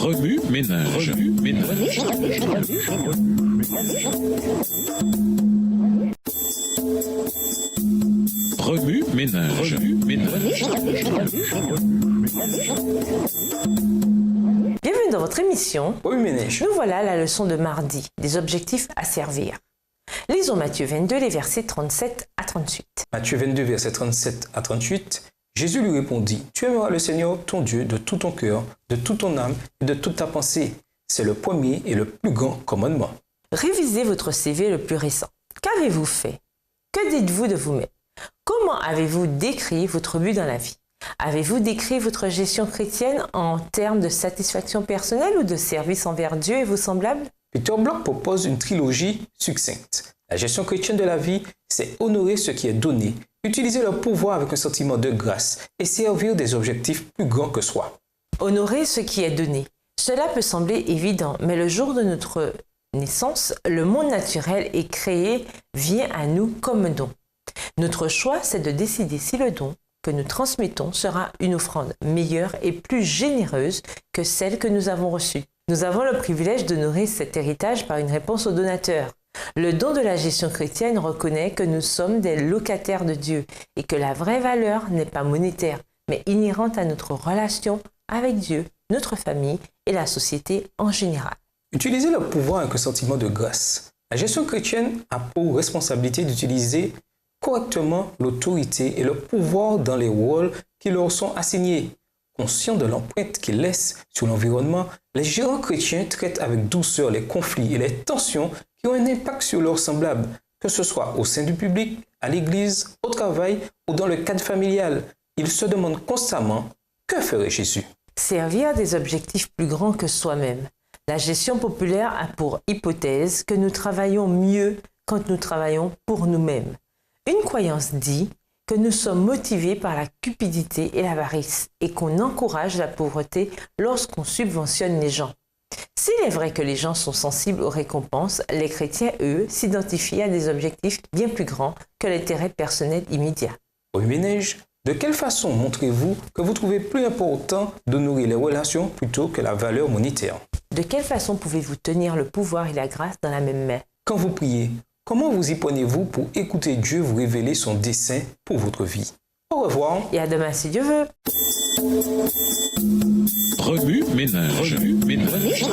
Remue ménage. Remue ménage. Bienvenue dans votre émission. Remue ménage. Nous voilà à la leçon de mardi, des objectifs à servir. Lisons Matthieu 22, les versets 37 à 38. Matthieu 22, versets 37 à 38. Jésus lui répondit, « Tu aimeras le Seigneur ton Dieu de tout ton cœur, de toute ton âme et de toute ta pensée. C'est le premier et le plus grand commandement. » Révisez votre CV le plus récent. Qu'avez-vous fait? Que dites-vous de vous-même? Comment avez-vous décrit votre but dans la vie? Avez-vous décrit votre gestion chrétienne en termes de satisfaction personnelle ou de service envers Dieu et vos semblables? Peter Block propose une trilogie succincte. La gestion chrétienne de la vie, c'est honorer ce qui est donné, utiliser le pouvoir avec un sentiment de grâce et servir des objectifs plus grands que soi. Honorer ce qui est donné. Cela peut sembler évident, mais le jour de notre naissance, le monde naturel et créé vient à nous comme un don. Notre choix, c'est de décider si le don que nous transmettons sera une offrande meilleure et plus généreuse que celle que nous avons reçue. Nous avons le privilège d'honorer cet héritage par une réponse au donateur. Le don de la gestion chrétienne reconnaît que nous sommes des locataires de Dieu et que la vraie valeur n'est pas monétaire, mais inhérente à notre relation avec Dieu, notre famille et la société en général. Utiliser le pouvoir avec un sentiment de grâce. La gestion chrétienne a pour responsabilité d'utiliser correctement l'autorité et le pouvoir dans les rôles qui leur sont assignés. Conscients de l'empreinte qu'ils laissent sur l'environnement, les gérants chrétiens traitent avec douceur les conflits et les tensions qui ont un impact sur leurs semblables, que ce soit au sein du public, à l'église, au travail ou dans le cadre familial. Ils se demandent constamment « Que ferait Jésus ?» Servir des objectifs plus grands que soi-même. La gestion populaire a pour hypothèse que nous travaillons mieux quand nous travaillons pour nous-mêmes. Une croyance dit que nous sommes motivés par la cupidité et l'avarice et qu'on encourage la pauvreté lorsqu'on subventionne les gens. S'il est vrai que les gens sont sensibles aux récompenses, les chrétiens, eux, s'identifient à des objectifs bien plus grands que l'intérêt personnel immédiat. Remue ménage, de quelle façon montrez-vous que vous trouvez plus important d'honorer les relations plutôt que la valeur monétaire? De quelle façon pouvez-vous tenir le pouvoir et la grâce dans la même main? Quand vous priez, comment vous y prenez-vous pour écouter Dieu vous révéler son dessein pour votre vie? Au revoir. Et à demain si Dieu veut. Remue ménage. Remue ménage.